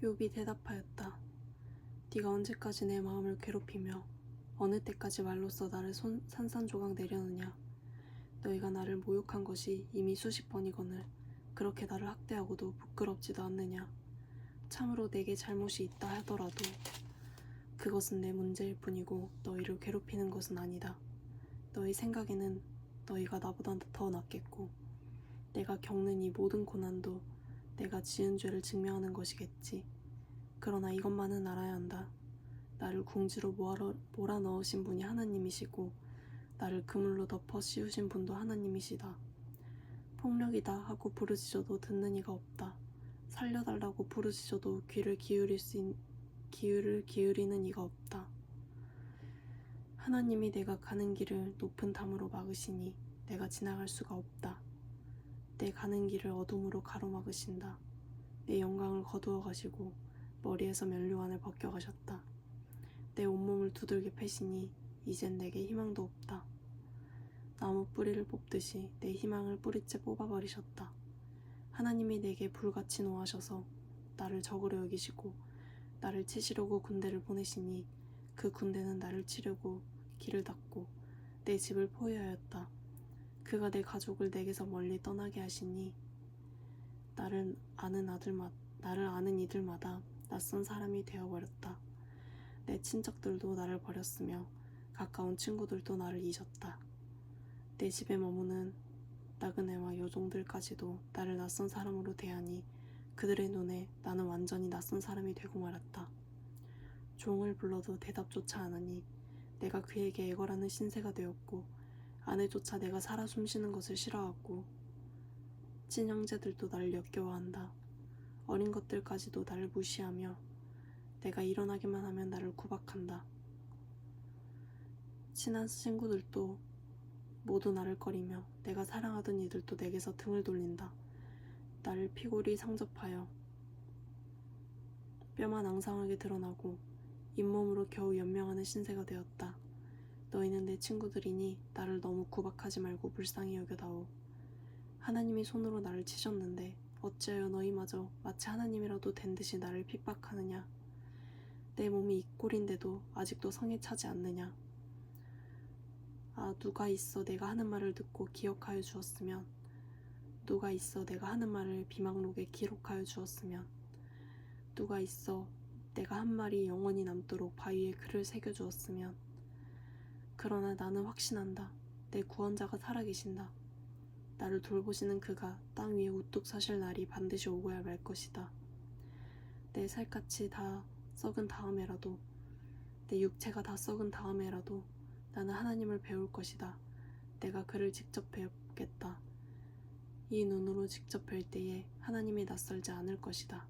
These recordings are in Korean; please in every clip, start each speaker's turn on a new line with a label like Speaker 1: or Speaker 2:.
Speaker 1: 욥이 대답하였다. 네가 언제까지 내 마음을 괴롭히며 어느 때까지 말로써 나를 산산조각 내려느냐. 너희가 나를 모욕한 것이 이미 수십 번이거늘 그렇게 나를 학대하고도 부끄럽지도 않느냐. 참으로 내게 잘못이 있다 하더라도 그것은 내 문제일 뿐이고 너희를 괴롭히는 것은 아니다. 너희 생각에는 너희가 나보다 더 낫겠고 내가 겪는 이 모든 고난도 내가 지은 죄를 증명하는 것이겠지. 그러나 이것만은 알아야 한다. 나를 궁지로 몰아넣으신 분이 하나님이시고 나를 그물로 덮어 씌우신 분도 하나님이시다. 폭력이다 하고 부르짖어도 듣는 이가 없다. 살려달라고 부르짖어도 귀를 기울이는 이가 없다. 하나님이 내가 가는 길을 높은 담으로 막으시니 내가 지나갈 수가 없다. 내 가는 길을 어둠으로 가로막으신다. 내 영광을 거두어 가시고 머리에서 면류관을 벗겨가셨다. 내 온몸을 두들겨 패시니 이젠 내게 희망도 없다. 나무 뿌리를 뽑듯이 내 희망을 뿌리째 뽑아버리셨다. 하나님이 내게 불같이 노하셔서 나를 적으로 여기시고 나를 치시려고 군대를 보내시니 그 군대는 나를 치려고 길을 닫고 내 집을 포위하였다. 그가 내 가족을 내게서 멀리 떠나게 하시니 나를 아는 이들마다 낯선 사람이 되어버렸다. 내 친척들도 나를 버렸으며 가까운 친구들도 나를 잊었다. 내 집에 머무는 나그네와 여종들까지도 나를 낯선 사람으로 대하니 그들의 눈에 나는 완전히 낯선 사람이 되고 말았다. 종을 불러도 대답조차 안하니 내가 그에게 애걸하는 신세가 되었고 아내조차 내가 살아 숨쉬는 것을 싫어하고 친형제들도 나를 역겨워한다. 어린 것들까지도 나를 무시하며 내가 일어나기만 하면 나를 구박한다. 친한 친구들도 모두 나를 꺼리며 내가 사랑하던 이들도 내게서 등을 돌린다. 나를 피골이 상접하여 뼈만 앙상하게 드러나고 잇몸으로 겨우 연명하는 신세가 되었다. 너희는 내 친구들이니 나를 너무 구박하지 말고 불쌍히 여겨다오. 하나님이 손으로 나를 치셨는데 어찌하여 너희마저 마치 하나님이라도 된 듯이 나를 핍박하느냐. 내 몸이 이 꼴인데도 아직도 성에 차지 않느냐. 아, 누가 있어 내가 하는 말을 듣고 기억하여 주었으면, 누가 있어 내가 하는 말을 비망록에 기록하여 주었으면, 누가 있어 내가 한 말이 영원히 남도록 바위에 글을 새겨주었으면. 그러나 나는 확신한다. 내 구원자가 살아계신다. 나를 돌보시는 그가 땅 위에 우뚝 서실 날이 반드시 오고야 말 것이다. 내 살갗이 다 썩은 다음에라도, 내 육체가 다 썩은 다음에라도 나는 하나님을 배울 것이다. 내가 그를 직접 배우겠다. 이 눈으로 직접 뵐 때에 하나님이 낯설지 않을 것이다.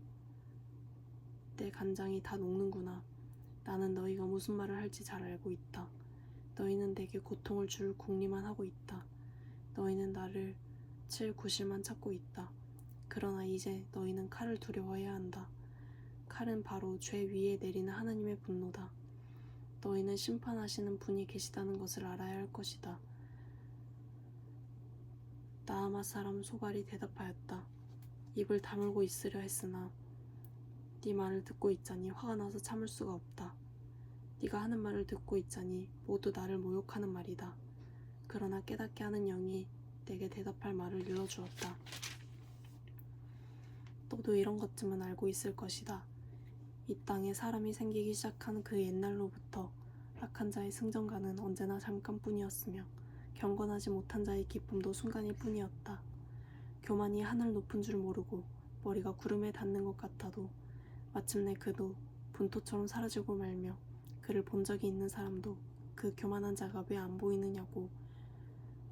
Speaker 1: 내 간장이 다 녹는구나. 나는 너희가 무슨 말을 할지 잘 알고 있다. 너희는 내게 고통을 줄 궁리만 하고 있다. 너희는 나를 칠 구실만 찾고 있다. 그러나 이제 너희는 칼을 두려워해야 한다. 칼은 바로 죄 위에 내리는 하나님의 분노다. 너희는 심판하시는 분이 계시다는 것을 알아야 할 것이다. 나아마 사람 소갈이 대답하였다. 입을 다물고 있으려 했으나 네 말을 듣고 있자니 화가 나서 참을 수가 없다. 네가 하는 말을 듣고 있자니 모두 나를 모욕하는 말이다. 그러나 깨닫게 하는 영이 내게 대답할 말을 일러주었다. 너도 이런 것쯤은 알고 있을 것이다. 이 땅에 사람이 생기기 시작한 그 옛날로부터 악한 자의 승전가는 언제나 잠깐뿐이었으며 경건하지 못한 자의 기쁨도 순간일 뿐이었다. 교만이 하늘 높은 줄 모르고 머리가 구름에 닿는 것 같아도 마침내 그도 분토처럼 사라지고 말며 그를 본 적이 있는 사람도 그 교만한 자가 왜 안 보이느냐고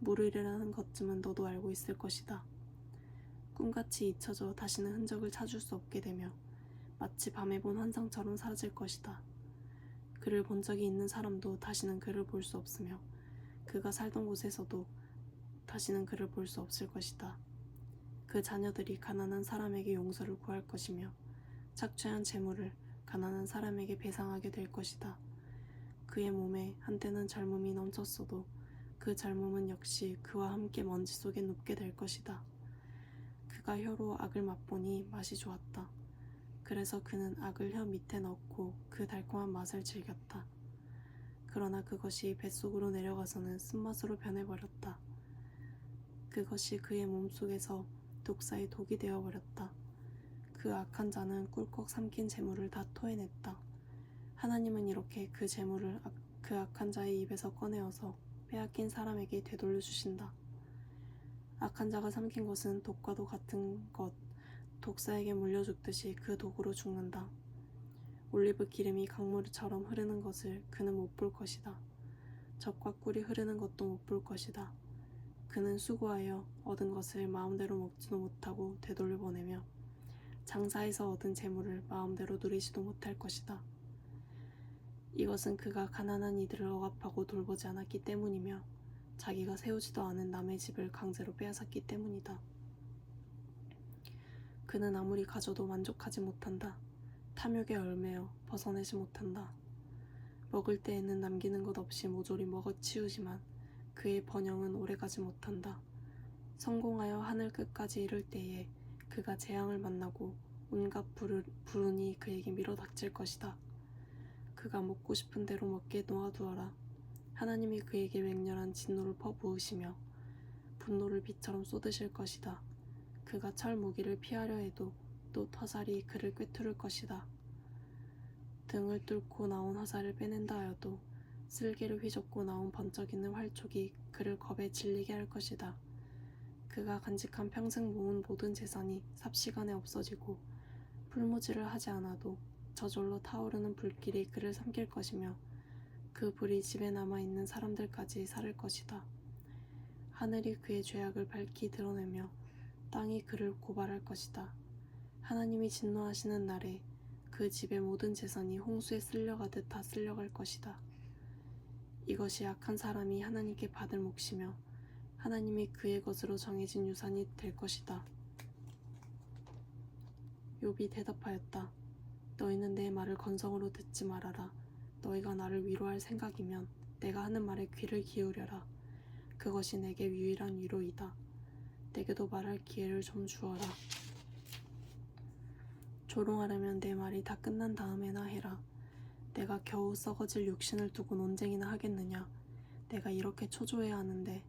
Speaker 1: 물으리라는 것쯤은 너도 알고 있을 것이다. 꿈같이 잊혀져 다시는 흔적을 찾을 수 없게 되며 마치 밤에 본 환상처럼 사라질 것이다. 그를 본 적이 있는 사람도 다시는 그를 볼 수 없으며 그가 살던 곳에서도 다시는 그를 볼 수 없을 것이다. 그 자녀들이 가난한 사람에게 용서를 구할 것이며 착취한 재물을 가난한 사람에게 배상하게 될 것이다. 그의 몸에 한때는 젊음이 넘쳤어도 그 젊음은 역시 그와 함께 먼지 속에 눕게 될 것이다. 그가 혀로 악을 맛보니 맛이 좋았다. 그래서 그는 악을 혀 밑에 넣고 그 달콤한 맛을 즐겼다. 그러나 그것이 뱃속으로 내려가서는 쓴맛으로 변해버렸다. 그것이 그의 몸속에서 독사의 독이 되어버렸다. 그 악한 자는 꿀꺽 삼킨 재물을 다 토해냈다. 하나님은 이렇게 그 재물을 그 악한 자의 입에서 꺼내어서 빼앗긴 사람에게 되돌려 주신다. 악한 자가 삼킨 것은 독과도 같은 것, 독사에게 물려 죽듯이 그 독으로 죽는다. 올리브 기름이 강물처럼 흐르는 것을 그는 못 볼 것이다. 젖과 꿀이 흐르는 것도 못 볼 것이다. 그는 수고하여 얻은 것을 마음대로 먹지도 못하고 되돌려 보내며 장사에서 얻은 재물을 마음대로 누리지도 못할 것이다. 이것은 그가 가난한 이들을 억압하고 돌보지 않았기 때문이며 자기가 세우지도 않은 남의 집을 강제로 빼앗았기 때문이다. 그는 아무리 가져도 만족하지 못한다. 탐욕에 얽매여 벗어내지 못한다. 먹을 때에는 남기는 것 없이 모조리 먹어치우지만 그의 번영은 오래가지 못한다. 성공하여 하늘 끝까지 이를 때에 그가 재앙을 만나고 온갖 불운이 그에게 밀어닥칠 것이다. 그가 먹고 싶은 대로 먹게 놓아두어라. 하나님이 그에게 맹렬한 진노를 퍼부으시며 분노를 비처럼 쏟으실 것이다. 그가 철 무기를 피하려 해도 또 화살이 그를 꿰뚫을 것이다. 등을 뚫고 나온 화살을 빼낸다 하여도 쓸개를 휘젓고 나온 번쩍이는 활촉이 그를 겁에 질리게 할 것이다. 그가 간직한 평생 모은 모든 재산이 삽시간에 없어지고 풀무지를 하지 않아도 저절로 타오르는 불길이 그를 삼킬 것이며 그 불이 집에 남아있는 사람들까지 사를 것이다. 하늘이 그의 죄악을 밝히 드러내며 땅이 그를 고발할 것이다. 하나님이 진노하시는 날에 그 집의 모든 재산이 홍수에 쓸려가듯 다 쓸려갈 것이다. 이것이 악한 사람이 하나님께 받을 몫이며 하나님이 그의 것으로 정해진 유산이 될 것이다. 욥이 대답하였다. 너희는 내 말을 건성으로 듣지 말아라. 너희가 나를 위로할 생각이면 내가 하는 말에 귀를 기울여라. 그것이 내게 유일한 위로이다. 내게도 말할 기회를 좀 주어라. 조롱하려면 내 말이 다 끝난 다음에나 해라. 내가 겨우 썩어질 육신을 두고 논쟁이나 하겠느냐. 내가 이렇게 초조해야 하는데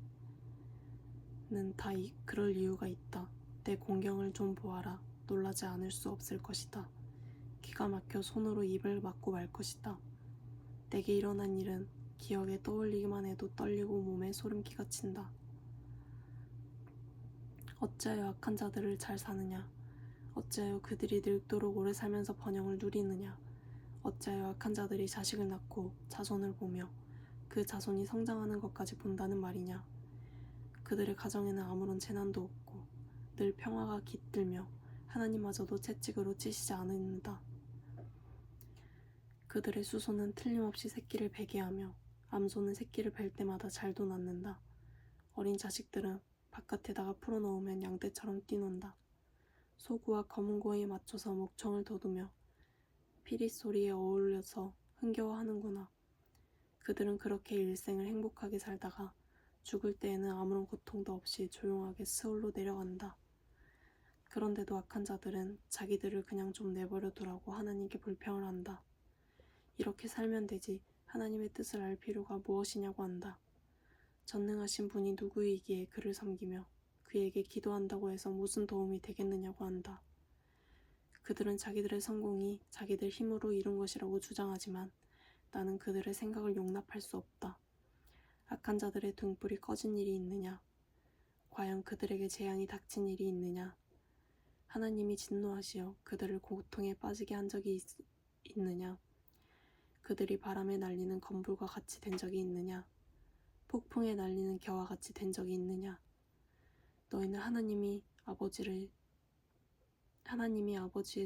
Speaker 1: 는 다 그럴 이유가 있다. 내 공경을 좀 보아라. 놀라지 않을 수 없을 것이다. 기가 막혀 손으로 입을 막고 말 것이다. 내게 일어난 일은 기억에 떠올리기만 해도 떨리고 몸에 소름기가 친다. 어찌하여 악한 자들을 잘 사느냐. 어찌하여 그들이 늙도록 오래 살면서 번영을 누리느냐. 어찌하여 악한 자들이 자식을 낳고 자손을 보며 그 자손이 성장하는 것까지 본다는 말이냐. 그들의 가정에는 아무런 재난도 없고 늘 평화가 깃들며 하나님마저도 채찍으로 치시지 않는다. 그들의 수소는 틀림없이 새끼를 베게 하며 암소는 새끼를 벨 때마다 잘도 낳는다. 어린 자식들은 바깥에다가 풀어놓으면 양떼처럼 뛰논다. 소구와 검은고에 맞춰서 목청을 돋우며 피리 소리에 어울려서 흥겨워하는구나. 그들은 그렇게 일생을 행복하게 살다가 죽을 때에는 아무런 고통도 없이 조용하게 스올로 내려간다. 그런데도 악한 자들은 자기들을 그냥 좀 내버려 두라고 하나님께 불평을 한다. 이렇게 살면 되지 하나님의 뜻을 알 필요가 무엇이냐고 한다. 전능하신 분이 누구이기에 그를 섬기며 그에게 기도한다고 해서 무슨 도움이 되겠느냐고 한다. 그들은 자기들의 성공이 자기들 힘으로 이룬 것이라고 주장하지만 나는 그들의 생각을 용납할 수 없다. 악한 자들의 등불이 꺼진 일이 있느냐? 과연 그들에게 재앙이 닥친 일이 있느냐? 하나님이 진노하시어 그들을 고통에 빠지게 한 적이 있느냐? 그들이 바람에 날리는 건불과 같이 된 적이 있느냐? 폭풍에 날리는 겨와 같이 된 적이 있느냐? 너희는 하나님이 아버지의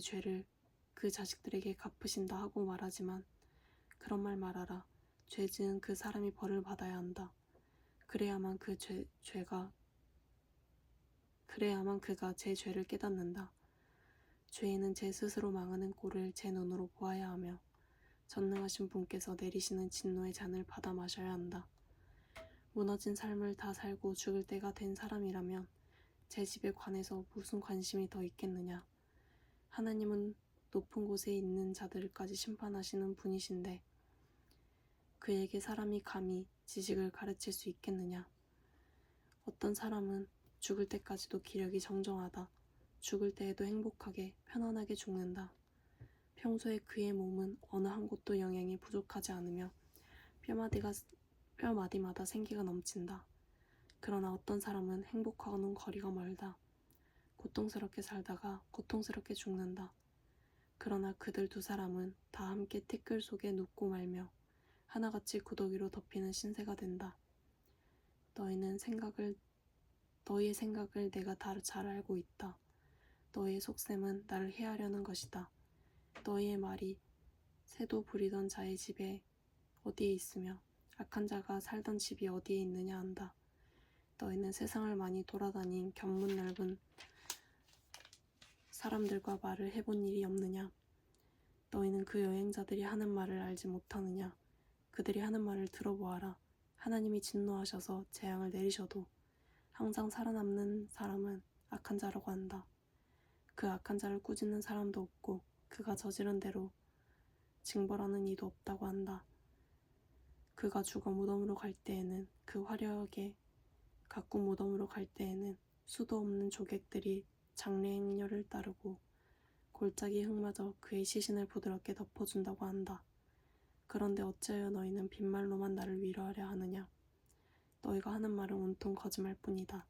Speaker 1: 죄를 그 자식들에게 갚으신다 하고 말하지만 그런 말 말아라. 죄 지은 그 사람이 벌을 받아야 한다. 그래야만 그가 제 죄를 깨닫는다. 죄인은 제 스스로 망하는 꼴을 제 눈으로 보아야 하며 전능하신 분께서 내리시는 진노의 잔을 받아 마셔야 한다. 무너진 삶을 다 살고 죽을 때가 된 사람이라면 제 집에 관해서 무슨 관심이 더 있겠느냐. 하나님은 높은 곳에 있는 자들까지 심판하시는 분이신데 그에게 사람이 감히 지식을 가르칠 수 있겠느냐? 어떤 사람은 죽을 때까지도 기력이 정정하다. 죽을 때에도 행복하게 편안하게 죽는다. 평소에 그의 몸은 어느 한 곳도 영양이 부족하지 않으며 뼈마디마다 생기가 넘친다. 그러나 어떤 사람은 행복하고는 거리가 멀다. 고통스럽게 살다가 고통스럽게 죽는다. 그러나 그들 두 사람은 다 함께 티끌 속에 눕고 말며 하나같이 구더기로 덮이는 신세가 된다. 너희의 생각을 내가 다 잘 알고 있다. 너희의 속셈은 나를 해하려는 것이다. 너희의 말이 새도 부리던 자의 집에 어디에 있으며 악한 자가 살던 집이 어디에 있느냐 한다. 너희는 세상을 많이 돌아다닌 견문 넓은 사람들과 말을 해본 일이 없느냐? 너희는 그 여행자들이 하는 말을 알지 못하느냐? 그들이 하는 말을 들어보아라. 하나님이 진노하셔서 재앙을 내리셔도 항상 살아남는 사람은 악한 자라고 한다. 그 악한 자를 꾸짖는 사람도 없고 그가 저지른 대로 징벌하는 이도 없다고 한다. 그가 죽어 무덤으로 갈 때에는 그 화려하게 가꾼 무덤으로 갈 때에는 수도 없는 조객들이 장례 행렬을 따르고 골짜기 흙마저 그의 시신을 부드럽게 덮어준다고 한다. 그런데 어찌하여 너희는 빈말로만 나를 위로하려 하느냐? 너희가 하는 말은 온통 거짓말뿐이다.